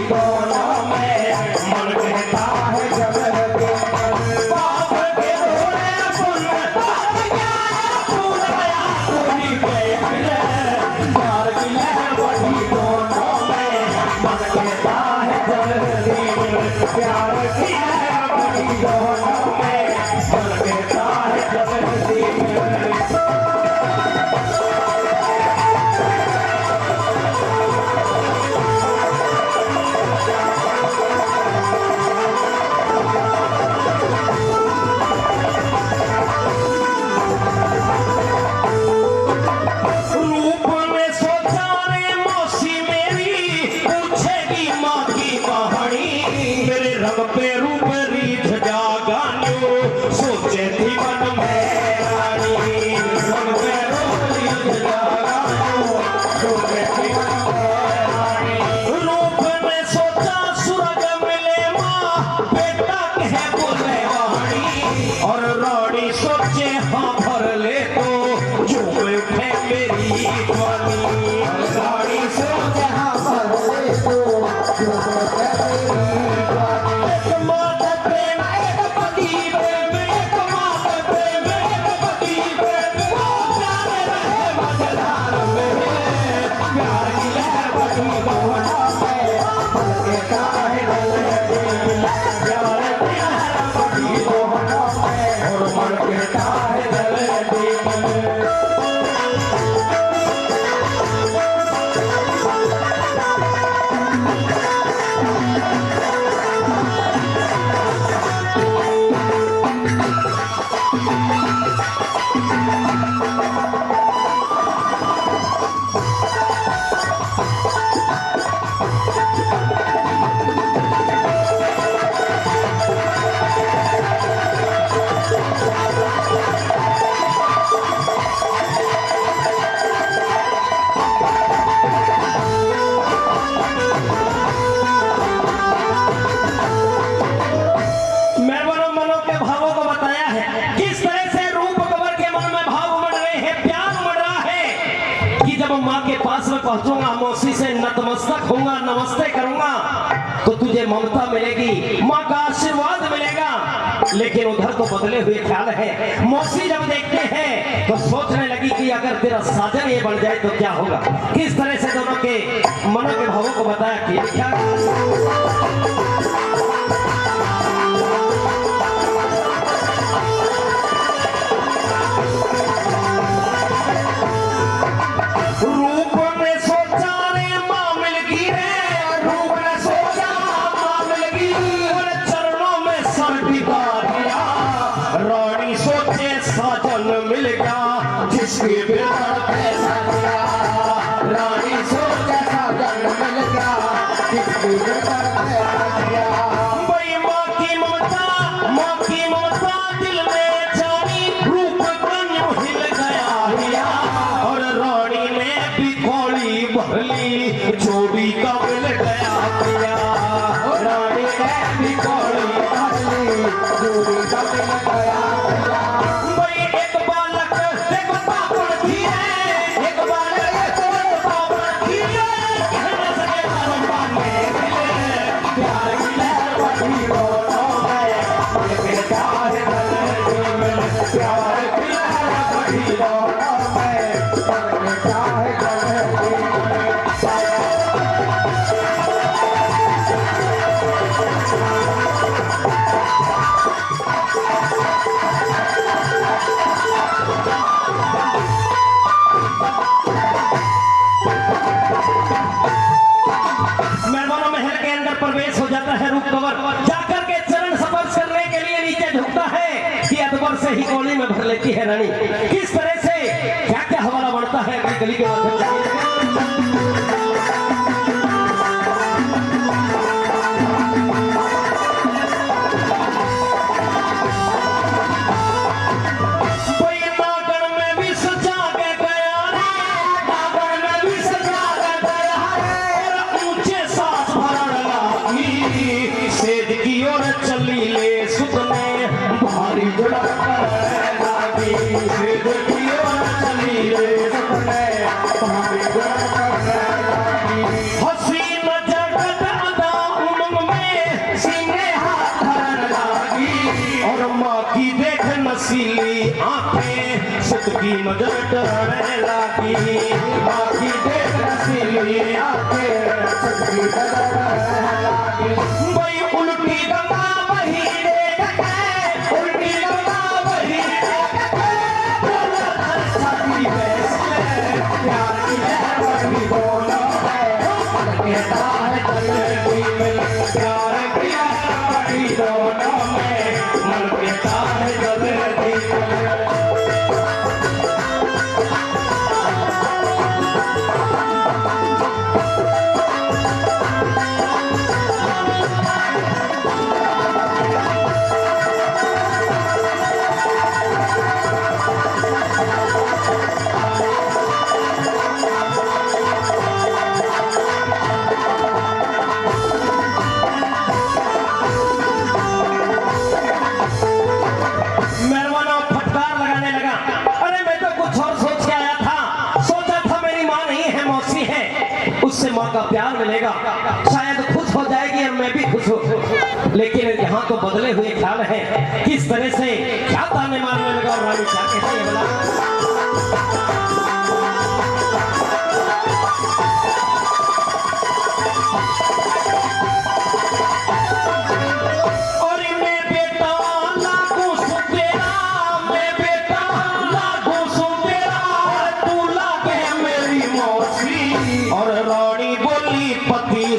दोनों में मन कहता है जब लगे पाप के धोने पुण्य पाप क्या भूल गया पूरी गया प्यार की लहर बढ़ी दोनों में मन कहता है जब लगे प्यार की लहर बढ़ी दोनों में मन कहता है जब लगे पे रूप रीत जागानियो सोचे थी मन में रानी रंग पे रूप रीत जागानियो सोचे थी मन में रानी रूप में सोचा सुरग मिले माँ बेटा कहे बोले वाणी और रानी सोचे हाँ भर ले तो झूम उठे मेरी ध्वनि रानी सोचे हाँ भर ले तो झूम उठे मेरी माँ के पास में पहुंचूंगा मौसी से नतमस्तक होऊंगा नमस्ते करूंगा तो तुझे ममता मिलेगी माँ का आशीर्वाद मिलेगा लेकिन उधर तो बदले हुए ख्याल है मौसी जब देखते हैं तो सोचने लगी कि अगर तेरा साजन ये बन जाए तो क्या होगा किस तरह से दोनों के मनों के भावों को बताया कि क्या जिसके बिना पैसा दिया रानी सोचा साजन मिल गया जिसके बिना पैसा दिया भाई माँ की ममता दिल में जानी रूप बन हिल गया और रानी ने भी खोली भली चोरी का मिल गया रानी ने भी खोली भली चोरी का मिल गया प्रवेश हो जाता है रूप कवर जाकर के चरण स्पर्श करने के लिए नीचे झुकता है कि अकबर से ही गोली में भर लेती है रानी किस तरह से क्या क्या हवाला बढ़ता है अपनी गली के माध्यम से हसीन जगत अदा नसीली आंखें सुत की नजर डरने लगी। आँखी देख नसीली आंखें सुत की नजर डरने लगी। भाई उल्टी गंगा वही देख के, उल्टी गंगा वही देख के, बोला धरती वैसे प्यार की लहर बढ़ी दोनों में, कहता है दर्द में प्यार की लहर बढ़ी दोनों में, मन कहता है दर्द में। उससे माँ का प्यार मिलेगा, शायद खुश हो जाएगी और मैं भी खुश हो। लेकिन यहाँ तो बदले हुए ख्याल है, किस तरह से क्या ताने मारने लगा और रानी क्या कहती है बोला।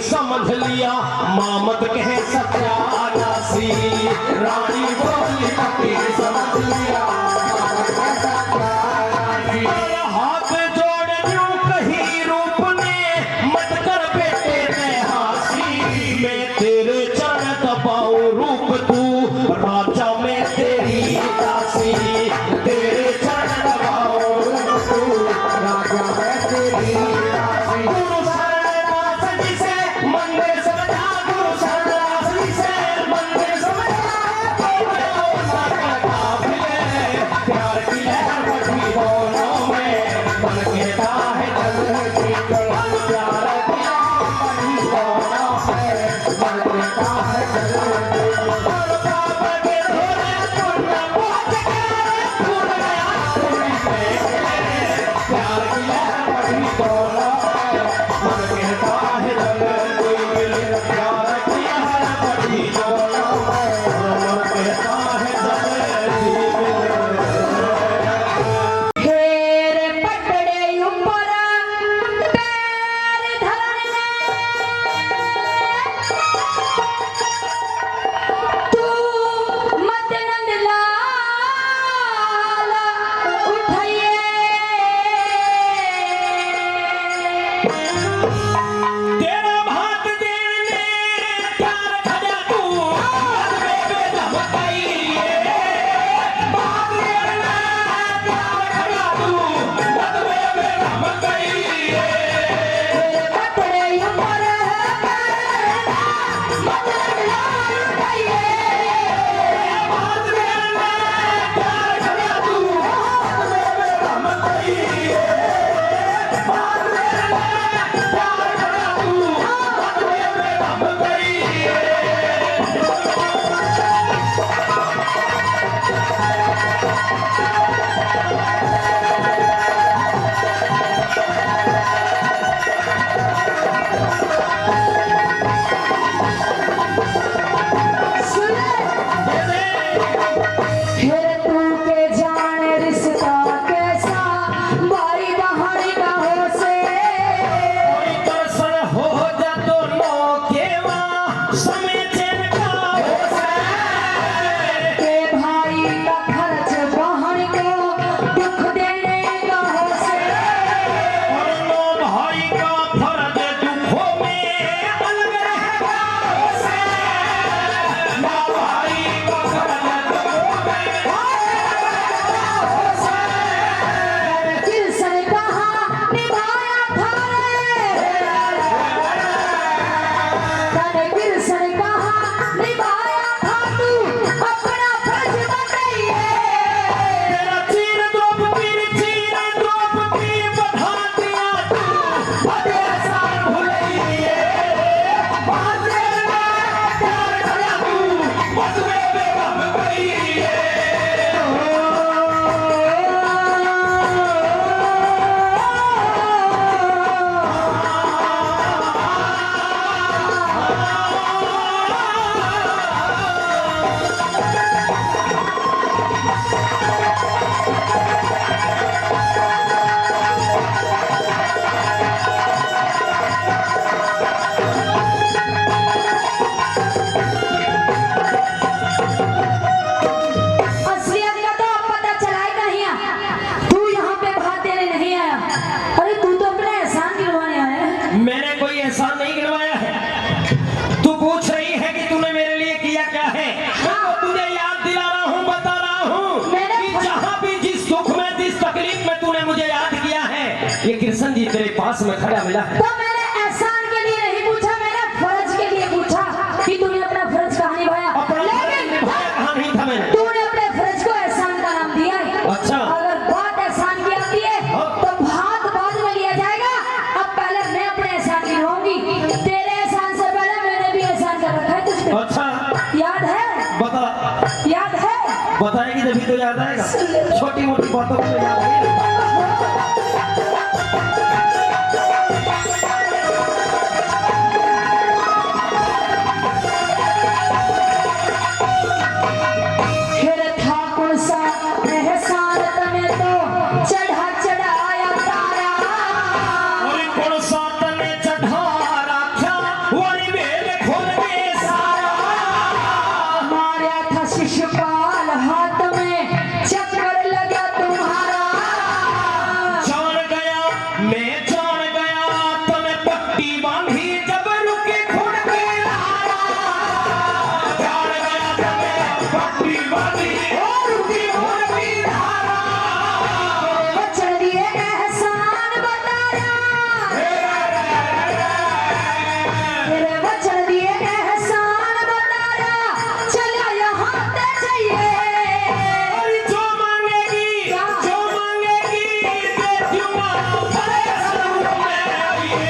समझ लिया मामत कहे सत्यानासी, रानी बोली पति समझ लिया मामत कहे सत्यानासी। हाथ जोड़ यूं कही रूप ने मत कर बेटे ने हासी, मैं तेरे चरण दबाऊं रूप तू राजा में तेरी दासी, तेरे चरण दबाऊं रूप तू राजा में तेरी दासी। मंदिर समझा कृष्ण जी तेरे पास में खड़ा मिला है। तो मैंने एहसान के लिए नहीं पूछा, मैंने फर्ज के लिए पूछा कि तूने अपना फर्ज कहाँ निभाया। लेकिन कहाँ नहीं था मैंने। तूने अपने फर्ज को एहसान का नाम दिया है। अच्छा। अगर बात एहसान की आती है तो भात बाद में लिया जाएगा। अब पहले मैं अपने एहसान की निभाऊंगी। तेरे एहसान से पहले मैंने भी एहसान कर रखा है तुझ पे। अच्छा याद है? बता। याद है? बताएगी तभी तो याद आएगा। छोटी मोटी बातों को तो याद नहीं। शिशुपाल हाथ में चक्कर लगा तुम्हारा। जान गया मैं जान गया तुम्हें पट्टी बांधी जब रुके खुद के लारा। जान गया तुम्हें पट्टी बांधी और रुकी खुद की लारा। बचन दिए एहसान बताया, तेरे बचन दिए एहसान बताया। चला यहाँ ते जाइए। जो मांगेगी जो मांगेगी दे दूंगा। बड़े सरूप में आइए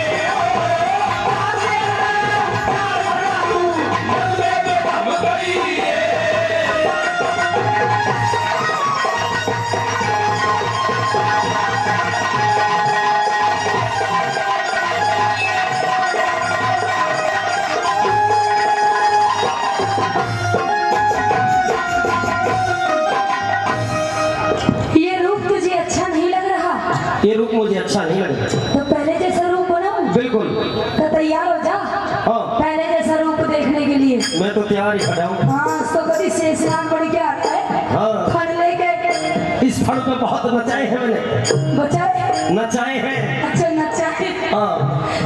ये रूप तुझे अच्छा नहीं लग रहा ये रूप मुझे अच्छा नहीं लगा। तो पहले जैसा रूप बनाऊं? बिल्कुल। तो तैयार हो जा हाँ। पहले जैसा रूप देखने के लिए। मैं तो तैयार ही खड़ा हूँ। हाँ तो कभी से स्नान पड़ के आता है। हाँ। फल लेके इस फल पे बहुत नचाए हैं मैंने। बचाए। नचाए हैं। अच्छा नचाए। हाँ।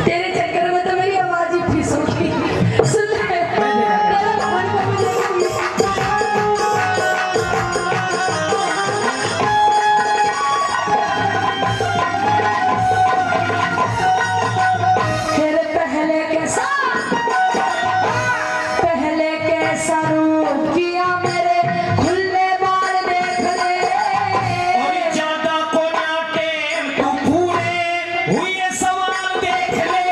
तेरे चक्कर में तो मेरी आवाज ही फिस हो गई। सुन ले तेरा मन को मुझे फिर पहले कैसा रूप किया मेरे खुले बाल देख ले। और ज्यादा को नाटे तू पूरे हुए सवाल देख ले।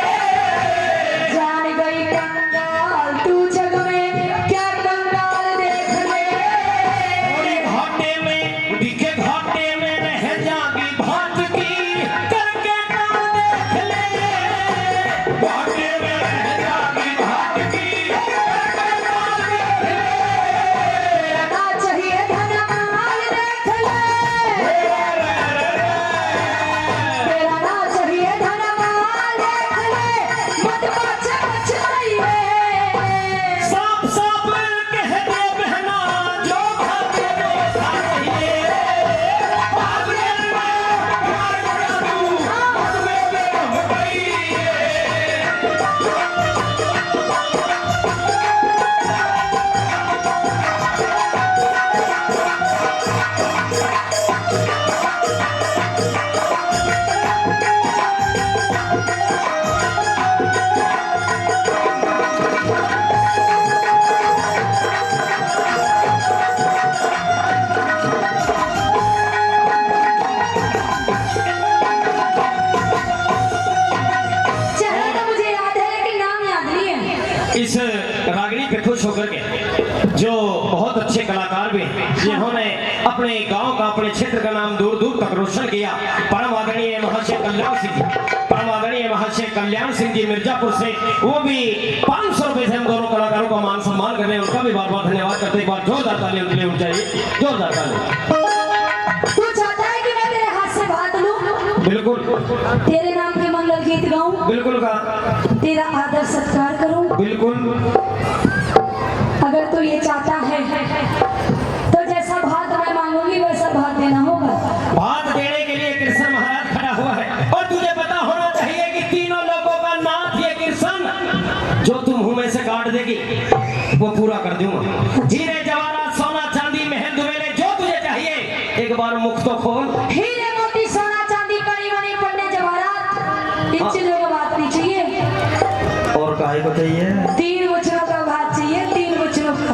जान गई कंगाल तू जग में क्या कंगाल देख ले। और घाटे में दिखे घाटे में रह जागी भात की करके नाम देख ले। घाटे में रह जागी भात की करके नाम देख ले। ना चाहिए धन माल देख ले। तेरा ना चाहिए धन माल देख ले। मत बच जाइए। साफ साफ कह दे बहना जो खाते में खा चाहिए। आगे मैं प्यार करा दूं हाथ में बेरहम गई। चेहरा तो मुझे याद है लेकिन नाम याद नहीं है। इस रागिनी पे खुश होकर के जो बहुत अच्छे कलाकार भी हैं, जिन्होंने अपने गांव का अपने क्षेत्र का नाम दूर दूर तक रोशन किया। परम आदरणीय महाशय कल्याण सिंह जी, परम आदरणीय महाशय कल्याण सिंह जी मिर्जापुर से, वो भी 500 रुपए से हम दोनों कलाकारों का मान सम्मान कर रहे हैं। उनका भी बार बार धन्यवाद करते हैं। एक बार जोरदार ताली उनके लिए होनी चाहिए। जोरदार ताली। तू चाहता है कि मैं तेरे हाथ से भात लूं? बिल्कुल तेरे नाम के मंगल गीत गाऊं? बिल्कुल का तेरा आदर सत्कार करूं? बिल्कुल। अगर तू ये चाहता है तो जैसा भात मैं मांगूंगी वैसा भात देना होगा। भात देने के लिए कृष्ण महाराज खड़ा हुआ है। और तुझे पता होना चाहिए कि तीनों लोगों का नाथ ये कृष्ण जो तुम मुंह में से काट देगी वो पूरा कर दूंगा। हीरे जवाहरात सोना चांदी महल दुबेले जो तुझे चाहिए एक बार मुख तो खोल। हीरे मोती सोना चांदी कड़ी मणि पन्ने जवाहरात चाहिए? 3 वचनों का भात चाहिए, 3 वचनों का।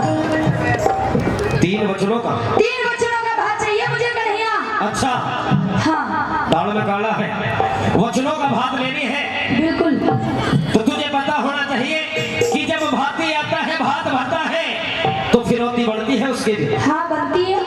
3 वचनों का? 3 वचनों का भात चाहिए मुझे कन्हैया। अच्छा, हाँ दाल में काला है, वचनों का भात लेनी है, बिल्कुल। तो तुझे पता होना चाहिए कि जब भाती आता है, भात भरता है, तो फिरौती बढ़ती है उसके लिए। हाँ बनती है।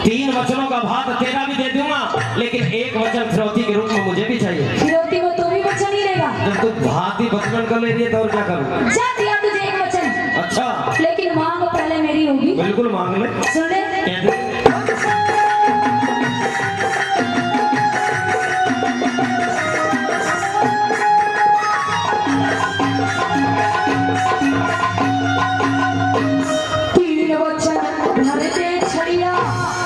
3 वचनों का भात तेरा भी दे दूंगा, लेकिन 1 वचन फिरौती के रूप में मुझे भी चाहिए। फिरौती में तो भी वचन ही लेगा। जब तू भात ही बचपन कर ले रही है तो और क्या करूं? जा दिया तुझे 1 वचन। अच्छा, लेकिन मांग पहले मेरी होगी। बिल्कुल मांग ले। सुन ले। कह दे। तीन वचन भर दे छड़िया,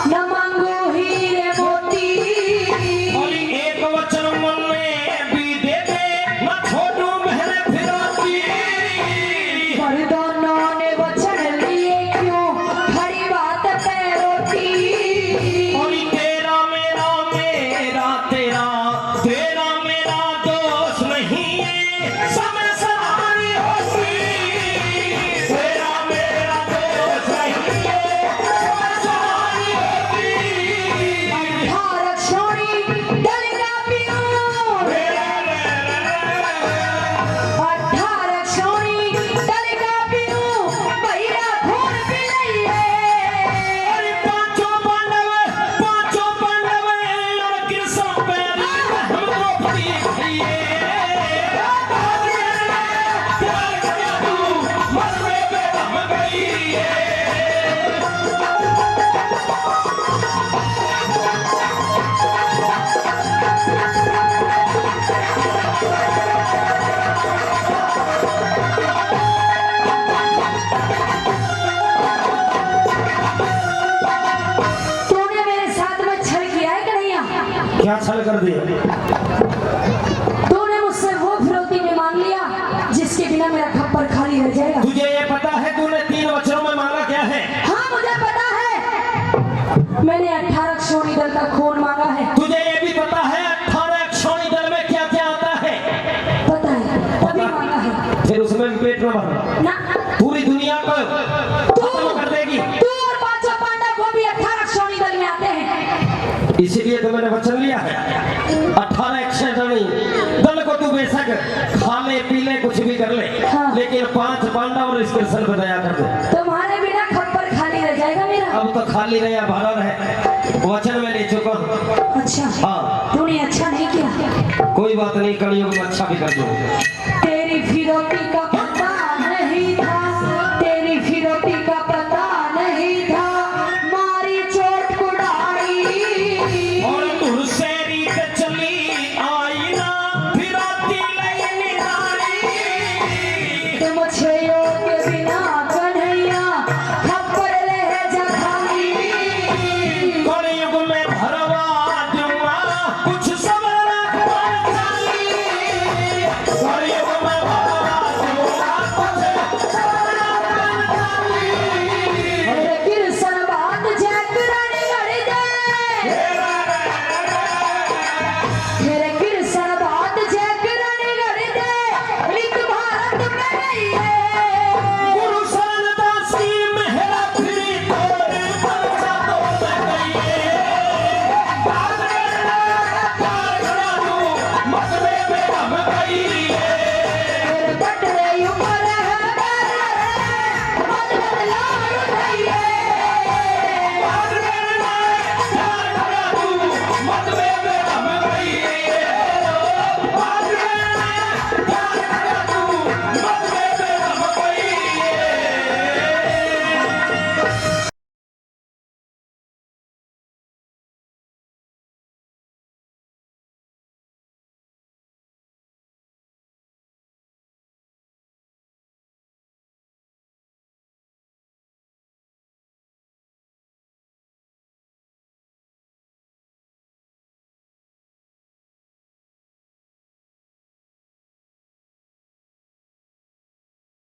न मांगो हीरे मोती। और 1 वचन मन में भी दे दे, न छोड़ू महल फिरौती। मर्दाना ने वचन लिए क्यों, खड़ी बात पे रोटी। और तेरा मेरा तेरा तेरा मेरा दोस्त नहीं है, समय सवारी होती। तेरा मेरा दोस्त नहीं है, समय सवारी होती। 18 छोड़ी दल का पीऊं, 18 छोड़ी दल का पीऊं, भैया खून पिलाइए। अरे पांचों पांडव और कृष्ण पैरी हमको पड़ी भइए। मरने पे हम गई है। तूने मेरे साथ में छल किया है कन्हैया। क्या छल कर दिया? तूने मुझसे वो फिरौती में मांग लिया जिसके बिना मेरा खप्पर खाली रह जाएगा। तुझे ये पता है तूने 3 वचनों में मांगा क्या है? हाँ मुझे पता है, मैंने 18 क्षोणी दल का खून मांगा है। तुझे ये भी पता है 18 क्षोणी दल में क्या क्या आता है? पता है, तभी मांगा है। फिर उसमें भी पेट में भरना, ना पूरी दुनिया को खत्म कर देगी। तू और 5 पांडव वो भी 18 क्षोणी दल में आते हैं। इसीलिए तो मैंने वचन लिया है, 18 क्षोणी दल को तू बेशक खा ले पी ले कुछ भी कर ले, हाँ। लेकिन 5 पांडव और इस कृष्ण को दया कर दे। तुम्हारे बिना खप्पर खाली रह जाएगा मेरा। अब तो खाली रहे भरा रहे, वचन में ले चुका हूं। अच्छा हाँ, तूने अच्छा नहीं किया। कोई बात नहीं, कलयुग में अच्छा भी कर दूंगा। तेरी फिरौती का